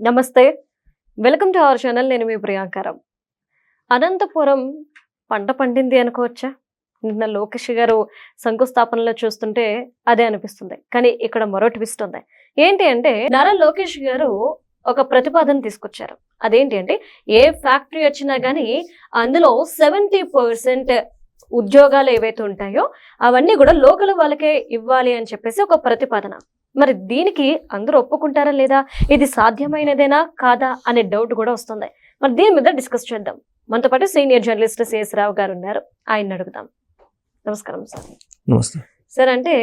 నమస్తే, welcome to our channel. నేను మీ ప్రియాంకరం. అనంతపురం పంట పండింది అనుకోవచ్చా? నిన్న లోకేష్ గారు శంకుస్థాపనలో చూస్తుంటే అదే అనిపిస్తుంది. కానీ ఇక్కడ మరో ట్విస్ట్ ఉంది. ఏంటి అంటే నారా లోకేష్ గారు ఒక ప్రతిపాదన తీసుకొచ్చారు. అదేంటి అంటే ఏ ఫ్యాక్టరీ వచ్చినా కానీ అందులో 70% ఉద్యోగాలు ఏవైతే ఉంటాయో అవన్నీ కూడా లోకల్ వాళ్ళకే ఇవ్వాలి అని చెప్పేసి ఒక ప్రతిపాదన. మరి దీనికి అందరూ ఒప్పుకుంటారా లేదా, ఇది సాధ్యమైనదేనా కాదా అనే డౌట్ కూడా వస్తుంది. మరి దీని మీద డిస్కస్ చేద్దాం. మనతో పాటు సీనియర్ జర్నలిస్ట్ సిఎస్ రావు గారు ఉన్నారు, ఆయన అడుగుదాం. నమస్కారం సార్. నమస్తే సార్, అంటే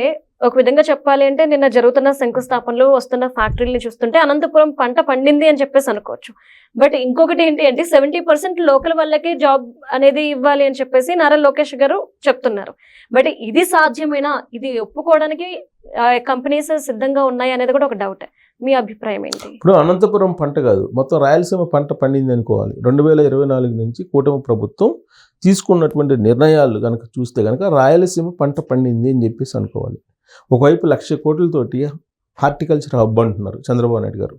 ఒక విధంగా చెప్పాలి అంటే నిన్న జరుగుతున్న శంకుస్థాపనలు వస్తున్న ఫ్యాక్టరీని చూస్తుంటే అనంతపురం పంట పండింది అని చెప్పేసి అనుకోవచ్చు. బట్ ఇంకొకటి ఏంటి అంటే 70% లోకల్ వాళ్ళకి జాబ్ అనేది ఇవ్వాలి అని చెప్పేసి నారా లోకేష్ గారు చెప్తున్నారు. బట్ ఇది సాధ్యమేనా, ఇది ఒప్పుకోవడానికి కంపెనీస్ సిద్ధంగా ఉన్నాయి అనేది కూడా ఒక డౌట్. మీ అభిప్రాయం ఏంటి? ఇప్పుడు అనంతపురం పంట కాదు, మొత్తం రాయలసీమ పంట పండింది అనుకోవాలి. 2024 నుంచి కూటమి ప్రభుత్వం తీసుకున్నటువంటి నిర్ణయాలు కనుక చూస్తే కనుక రాయలసీమ పంట పండింది అని చెప్పేసి అనుకోవాలి. ఒకవైపు 1,00,000 కోట్లతోటి హార్టికల్చర్ హబ్ అంటున్నారు చంద్రబాబు నాయుడు గారు.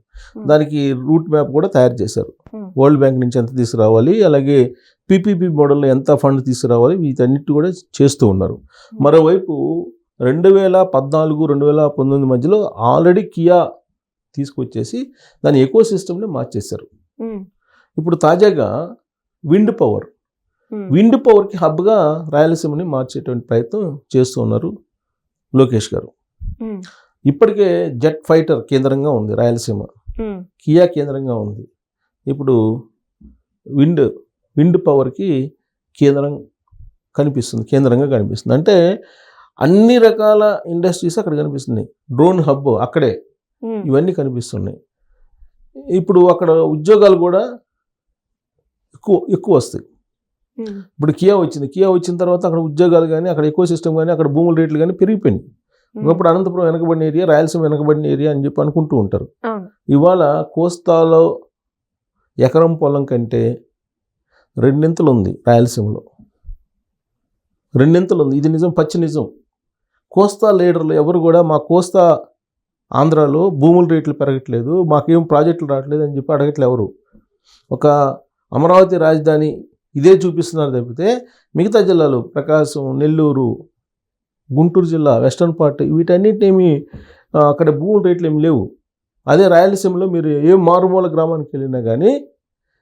దానికి రూట్ మ్యాప్ కూడా తయారు చేశారు. వరల్డ్ బ్యాంక్ నుంచి ఎంత తీసుకురావాలి, అలాగే పీపీపీ మోడల్లో ఎంత ఫండ్ తీసుకురావాలి, వీటన్నిటి కూడా చేస్తూ ఉన్నారు. మరోవైపు 2014, 2019 మధ్యలో ఆల్రెడీ కియా తీసుకొచ్చేసి దాని ఎకో సిస్టమ్ని మార్చేశారు. ఇప్పుడు తాజాగా విండ్ పవర్కి హబ్గా రాయలసీమని మార్చేటువంటి ప్రయత్నం చేస్తూ ఉన్నారు లోకేష్ గారు. ఇప్పటికే జెట్ ఫైటర్ కేంద్రంగా ఉంది రాయలసీమ, కియా కేంద్రంగా ఉంది. ఇప్పుడు విండ్ పవర్కి కేంద్రంగా కనిపిస్తుంది. అంటే అన్ని రకాల ఇండస్ట్రీస్ అక్కడ కనిపిస్తున్నాయి. డ్రోన్ హబ్ అక్కడే, ఇవన్నీ కనిపిస్తున్నాయి. ఇప్పుడు అక్కడ ఉద్యోగాలు కూడా ఎక్కువ వస్తాయి. ఇప్పుడు కియా వచ్చిన తర్వాత అక్కడ ఉద్యోగాలు కానీ, అక్కడ ఎకో సిస్టమ్ కానీ, అక్కడ భూముల రేట్లు కానీ పెరిగిపోయినాయి. ఒకప్పుడు అనంతపురం వెనకబడిన ఏరియా, రాయలసీమ వెనకబడిన ఏరియా అని చెప్పి అనుకుంటూ ఉంటారు. ఇవాళ కోస్తాలో ఎకరం పొలం కంటే 2 ఉంది రాయలసీమలో, 2 ఉంది. ఇది నిజం, పచ్చి నిజం. కోస్తా లీడర్లు ఎవరు కూడా మా కోస్తా ఆంధ్రాలో భూముల రేట్లు పెరగట్లేదు, మాకేం ప్రాజెక్టులు రావట్లేదు అని చెప్పి అడగట్లేదు ఎవరు. ఒక అమరావతి రాజధాని ఇదే చూపిస్తున్నారు తప్పితే మిగతా జిల్లాలు ప్రకాశం, నెల్లూరు, గుంటూరు జిల్లా, వెస్టర్న్ పార్ట్, వీటన్నిటినేమి అక్కడ భూముల రేట్లు ఏమి లేవు. అదే రాయలసీమలో మీరు ఏ మారుమూల గ్రామానికి వెళ్ళినా కానీ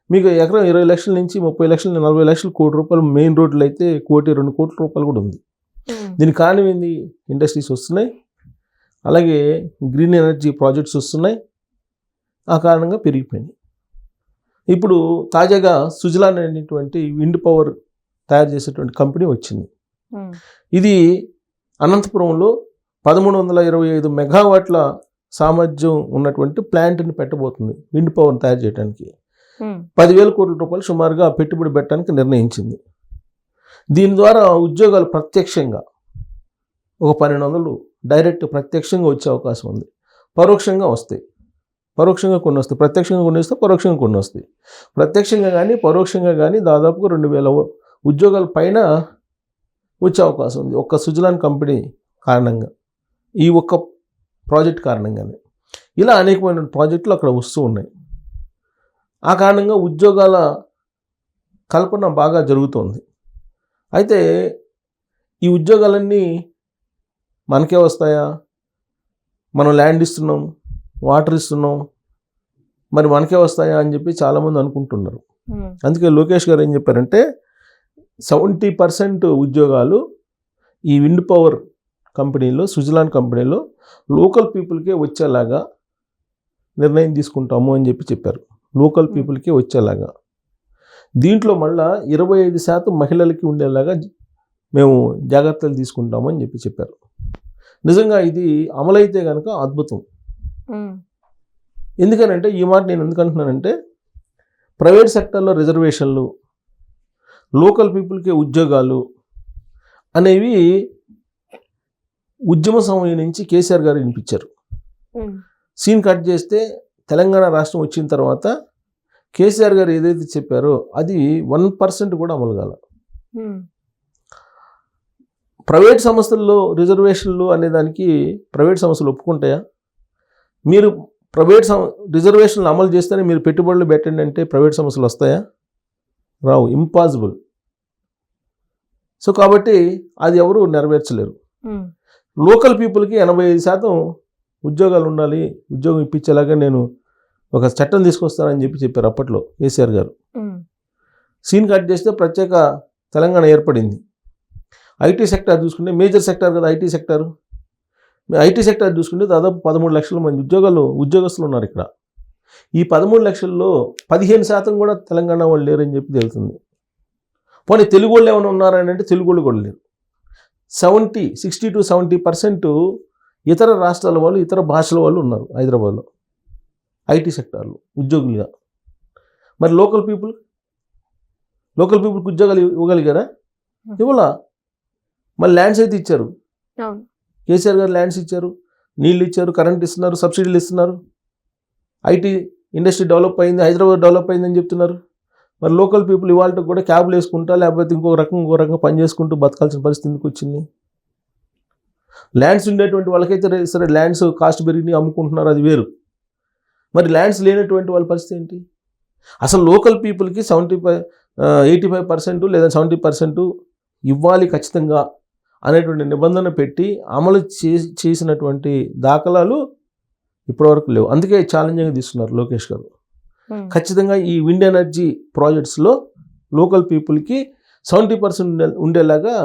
మీకు ఎకరం 20 లక్షల నుంచి 30 లక్షలు, 40 లక్షలు, కోటి రూపాయలు మెయిన్ రోడ్లు అయితే 1-2 కోట్ల రూపాయలు కూడా ఉంది. దీనికి కారణం ఏంది? ఇండస్ట్రీస్ వస్తున్నాయి, అలాగే గ్రీన్ ఎనర్జీ ప్రాజెక్ట్స్ వస్తున్నాయి. ఆ కారణంగా పెరిగిపోయినాయి. ఇప్పుడు తాజాగా సుజలాన్ అనేటువంటి విండ్ పవర్ తయారు చేసేటువంటి కంపెనీ వచ్చింది. ఇది అనంతపురంలో 1325 మెగావాట్ల సామర్థ్యం ఉన్నటువంటి ప్లాంట్ని పెట్టబోతుంది. విండ్ పవర్ తయారు చేయడానికి 10,000 కోట్ల రూపాయలు సుమారుగా పెట్టుబడి పెట్టడానికి నిర్ణయించింది. దీని ద్వారా ఉద్యోగాలు ప్రత్యక్షంగా ఒక 1,200 డైరెక్ట్ ప్రత్యక్షంగా వచ్చే అవకాశం ఉంది. పరోక్షంగా వస్తాయి, కొన్ని వస్తాయి. ప్రత్యక్షంగా కొన్ని వస్తాయి, పరోక్షంగా కొన్ని వస్తాయి. ప్రత్యక్షంగా కానీ పరోక్షంగా కానీ దాదాపుగా 2,000 ఉద్యోగాల పైన వచ్చే అవకాశం ఉంది. ఒక్క సుజలాన్ కంపెనీ కారణంగా, ఈ ఒక్క ప్రాజెక్ట్ కారణంగానే. ఇలా అనేకమైన ప్రాజెక్టులు అక్కడ వస్తూ ఉన్నాయి. ఆ కారణంగా ఉద్యోగాల కల్పన బాగా జరుగుతోంది. అయితే ఈ ఉద్యోగాలన్నీ మనకే వస్తాయా? మనం ల్యాండ్ ఇస్తున్నాం, వాటర్ ఇస్తున్నాం, మరి మనకే వస్తాయా అని చెప్పి చాలామంది అనుకుంటున్నారు. అందుకే లోకేష్ గారు ఏం చెప్పారంటే 70% ఉద్యోగాలు ఈ విండ్ పవర్ కంపెనీలో, సుజలాన్ కంపెనీలో లోకల్ పీపుల్కే వచ్చేలాగా నిర్ణయం తీసుకుంటాము అని చెప్పారు. లోకల్ పీపుల్కే వచ్చేలాగా. దీంట్లో మళ్ళా 25% మహిళలకి ఉండేలాగా మేము జాగ్రత్తలు తీసుకుంటాము అని చెప్పారు. నిజంగా ఇది అమలైతే కనుక అద్భుతం. ఎందుకనంటే ఈ మాట నేను ఎందుకు అంటున్నానంటే ప్రైవేట్ సెక్టర్లో రిజర్వేషన్లు, లోకల్ పీపుల్కే ఉద్యోగాలు అనేవి ఉద్యమ సమయం నుంచి కేసీఆర్ గారు వినిపించారు. సీన్ కట్ చేస్తే తెలంగాణ రాష్ట్రం వచ్చిన తర్వాత కేసీఆర్ గారు ఏదైతే చెప్పారో అది 1% కూడా అమలు కాల. ప్రైవేట్ సంస్థల్లో రిజర్వేషన్లు అనేదానికి ప్రైవేట్ సంస్థలు ఒప్పుకుంటాయా? మీరు రిజర్వేషన్లు అమలు చేస్తేనే మీరు పెట్టుబడులు పెట్టండి అంటే ప్రైవేట్ సంస్థలు వస్తాయా? రావు, ఇంపాసిబుల్. సో కాబట్టి అది ఎవరు నెరవేర్చలేరు. లోకల్ పీపుల్కి 85% ఉద్యోగాలు ఉండాలి, ఉద్యోగం ఇప్పించేలాగా నేను ఒక చట్టం తీసుకొస్తానని చెప్పారు అప్పట్లో కేసీఆర్ గారు. సీన్ కట్ చేస్తే ప్రత్యేక తెలంగాణ ఏర్పడింది. ఐటీ సెక్టార్ చూసుకుంటే మేజర్ సెక్టార్ కదా ఐటీ సెక్టార్. ఐటీ సెక్టార్ చూసుకుంటే దాదాపు 13 లక్షల మంది ఉద్యోగస్తులు ఉన్నారు ఇక్కడ. ఈ 13 లక్షల్లో 15% కూడా తెలంగాణ వాళ్ళు లేరని చెప్పి తెలుస్తుంది. పోనీ తెలుగు వాళ్ళు ఏమైనా ఉన్నారని అంటే తెలుగు వాళ్ళు కూడా లేరు. 60 to 70% ఇతర రాష్ట్రాల వాళ్ళు, ఇతర భాషల వాళ్ళు ఉన్నారు హైదరాబాద్లో ఐటీ సెక్టార్లో ఉద్యోగులుగా. మరి లోకల్ పీపుల్కి ఉద్యోగాలు ఇవ్వగలిగారా? ఇవ్వలా. మరి ల్యాండ్స్ అయితే ఇచ్చారు, కేసీఆర్ గారు ల్యాండ్స్ ఇచ్చారు, నీళ్ళు ఇచ్చారు, కరెంట్ ఇస్తున్నారు, సబ్సిడీలు ఇస్తున్నారు, ఐటీ ఇండస్ట్రీ డెవలప్ అయింది, హైదరాబాద్ డెవలప్ అయిందని చెప్తున్నారు. మరి లోకల్ పీపుల్ ఇవాళకి కూడా క్యాబ్లు వేసుకుంటా లేకపోతే ఇంకో రకంగా పని చేసుకుంటూ బతకాల్సిన పరిస్థితి ఎందుకు వచ్చింది? ల్యాండ్స్ ఉండేటువంటి వాళ్ళకైతే సరే ల్యాండ్స్ కాస్ట్ పెరిగి అమ్ముకుంటున్నారు, అది వేరు. మరి ల్యాండ్స్ లేనటువంటి వాళ్ళ పరిస్థితి ఏంటి? అసలు లోకల్ పీపుల్కి 85% లేదా 70% ఇవ్వాలి ఖచ్చితంగా అనేటువంటి నిబంధన పెట్టి అమలు చేసినటువంటి దాఖలాలు ఇప్పటివరకు లేవు. అందుకే ఛాలెంజింగ్గా తీసుకున్నారు లోకేష్ గారు. ఖచ్చితంగా ఈ విండ్ ఎనర్జీ ప్రాజెక్ట్స్లో లోకల్ పీపుల్కి 70% ఉండేలాగా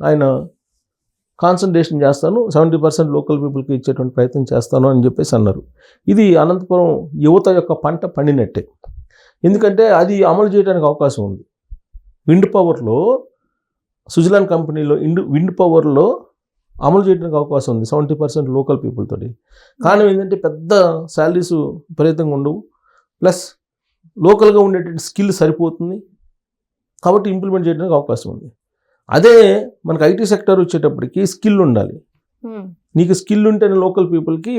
ఆయన కాన్సన్ట్రేషన్ చేస్తాను, 70% లోకల్ పీపుల్కి ఇచ్చేటువంటి ప్రయత్నం చేస్తాను అని చెప్పేసి అన్నారు. ఇది అనంతపురం యువత యొక్క పంట పండినట్టే. ఎందుకంటే అది అమలు చేయడానికి అవకాశం ఉంది. విండ్ పవర్లో సుజలాన్ కంపెనీలో విండ్ పవర్లో అమలు చేయడానికి అవకాశం ఉంది 70% లోకల్ పీపుల్ తోటి. కానీ ఏంటంటే పెద్ద శాలరీస్ విపరీతంగా ఉండవు, ప్లస్ లోకల్గా ఉండేటువంటి స్కిల్ సరిపోతుంది కాబట్టి ఇంప్లిమెంట్ చేయడానికి అవకాశం ఉంది. అదే మనకు ఐటీ సెక్టర్ వచ్చేటప్పటికి స్కిల్ ఉండాలి. నీకు స్కిల్ ఉంటేనే లోకల్ పీపుల్కి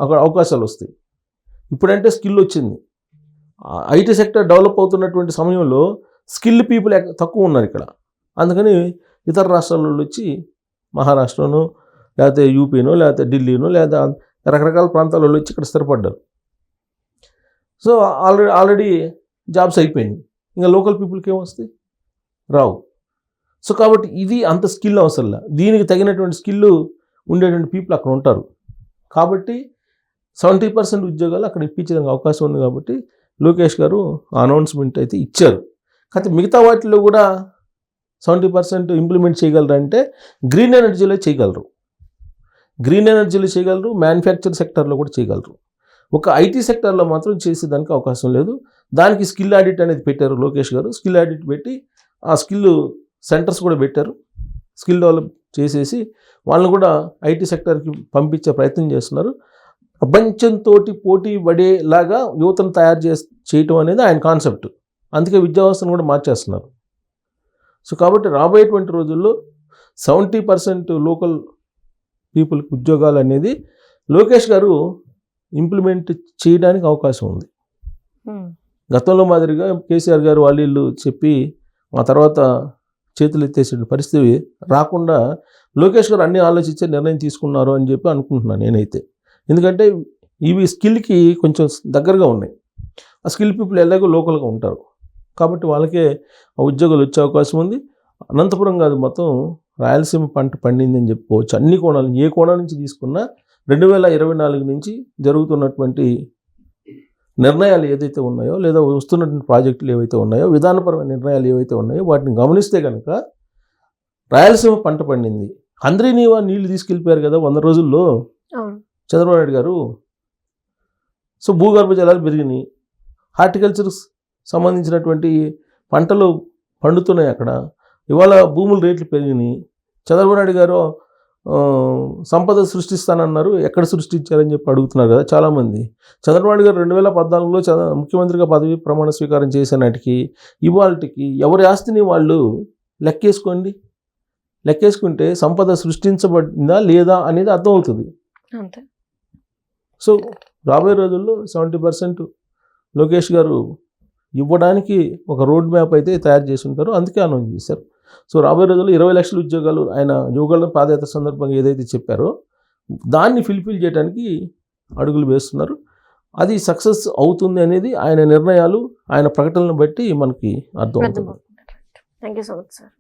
అక్కడ అవకాశాలు వస్తాయి. ఇప్పుడంటే స్కిల్ వచ్చింది, ఐటీ సెక్టర్ డెవలప్ అవుతున్నటువంటి సమయంలో స్కిల్ పీపుల్ తక్కువ ఉన్నారు ఇక్కడ. అందుకని ఇతర రాష్ట్రాల వాళ్ళు వచ్చి మహారాష్ట్రనో లేకపోతే యూపీనో లేకపోతే ఢిల్లీనో లేదా రకరకాల ప్రాంతాల వాళ్ళు వచ్చి ఇక్కడ స్థిరపడ్డారు. సో ఆల్రెడీ జాబ్స్ అయిపోయినాయి, ఇంకా లోకల్ పీపుల్కి ఏమొస్తాయి? రావు. సో కాబట్టి ఇది అంత స్కిల్ అవసరంలా, దీనికి తగినటువంటి స్కిల్ ఉండేటువంటి పీపుల్ అక్కడ ఉంటారు. కాబట్టి 70% ఉద్యోగాలు అక్కడ ఇప్పించడానికి అవకాశం ఉంది. కాబట్టి లోకేష్ గారు అనౌన్స్మెంట్ అయితే ఇచ్చారు. కాకపోతే మిగతా వాటిల్లో కూడా 70% ఇంప్లిమెంట్ చేయగలరంటే గ్రీన్ ఎనర్జీలో చేయగలరు, మ్యానుఫ్యాక్చర్ సెక్టర్లో కూడా చేయగలరు. ఒక ఐటీ సెక్టర్లో మాత్రం చేసేదానికి అవకాశం లేదు. దానికి స్కిల్ ఆడిట్ అనేది పెట్టారు లోకేష్ గారు. స్కిల్ ఆడిట్ పెట్టి ఆ స్కిల్ సెంటర్స్ కూడా పెట్టారు. స్కిల్ డెవలప్ చేసేసి వాళ్ళని కూడా ఐటీ సెక్టర్కి పంపించే ప్రయత్నం చేస్తున్నారు. ప్రపంచంతో పోటీ పడేలాగా యువతను తయారు చేయటం అనేది ఆయన కాన్సెప్ట్. అందుకే విద్యా వ్యవస్థను కూడా మార్చేస్తున్నారు. సో కాబట్టి రాబోయేటువంటి రోజుల్లో 70% లోకల్ పీపుల్కి ఉద్యోగాలు అనేది లోకేష్ గారు ఇంప్లిమెంట్ చేయడానికి అవకాశం ఉంది. గతంలో మాదిరిగా కేసీఆర్ గారు వాళ్ళు చెప్పి ఆ తర్వాత చేతులు ఎత్తేసే పరిస్థితి రాకుండా లోకేష్ గారు అన్ని ఆలోచించే నిర్ణయం తీసుకున్నారు అని చెప్పి అనుకుంటున్నాను నేనైతే. ఎందుకంటే ఇవి స్కిల్కి కొంచెం దగ్గరగా ఉన్నాయి. ఆ స్కిల్ పీపుల్ ఎలాగో లోకల్గా ఉంటారు కాబట్టి వాళ్ళకే ఆ ఉద్యోగాలు వచ్చే అవకాశం ఉంది. అనంతపురం కాదు, మొత్తం రాయలసీమ పంట పండింది అని చెప్పుకోవచ్చు. అన్ని కోణాలు, ఏ కోణం నుంచి తీసుకున్నా 2024 నుంచి జరుగుతున్నటువంటి నిర్ణయాలు ఏదైతే ఉన్నాయో లేదా వస్తున్నటువంటి ప్రాజెక్టులు ఏవైతే ఉన్నాయో, విధానపరమైన నిర్ణయాలు ఏవైతే ఉన్నాయో వాటిని గమనిస్తే కనుక రాయలసీమ పంట పండింది. హంద్రీనీవా నీళ్లు తీసుకెళ్ళిపోయారు కదా 100 రోజుల్లో చంద్రబాబు నాయుడు గారు. సో భూగర్భ జలాలు పెరిగినాయి, హార్టికల్చర్ సంబంధించినటువంటి పంటలు పండుతున్నాయి అక్కడ. ఇవాళ భూముల రేట్లు పెరిగినాయి. చంద్రబాబు నాయుడు గారు సంపద సృష్టిస్తానన్నారు, ఎక్కడ సృష్టించారని చెప్పి అడుగుతున్నారు కదా చాలామంది. చంద్రబాబు నాయుడు గారు 2014లో ముఖ్యమంత్రిగా పదవి ప్రమాణ స్వీకారం చేసే నాటికి ఇవాళకి ఎవరి ఆస్తిని వాళ్ళు లెక్కేసుకుంటే సంపద సృష్టించబడిందా లేదా అనేది అర్థమవుతుంది. సో రాబోయే రోజుల్లో 70% లోకేష్ గారు ఇవ్వడానికి ఒక రోడ్ మ్యాప్ అయితే తయారు చేసి ఉంటారు, అందుకే అనౌన్స్ చేశారు. సో రాబోయే రోజుల్లో 20 లక్షల ఉద్యోగాలు ఆయన యువగళ పాదయాత్ర సందర్భంగా ఏదైతే చెప్పారో దాన్ని ఫుల్ఫిల్ చేయడానికి అడుగులు వేస్తున్నారు. అది సక్సెస్ అవుతుంది అనేది ఆయన నిర్ణయాలు, ఆయన ప్రకటనలను బట్టి మనకి అర్థం అవుతుంది. Thank you so much sir.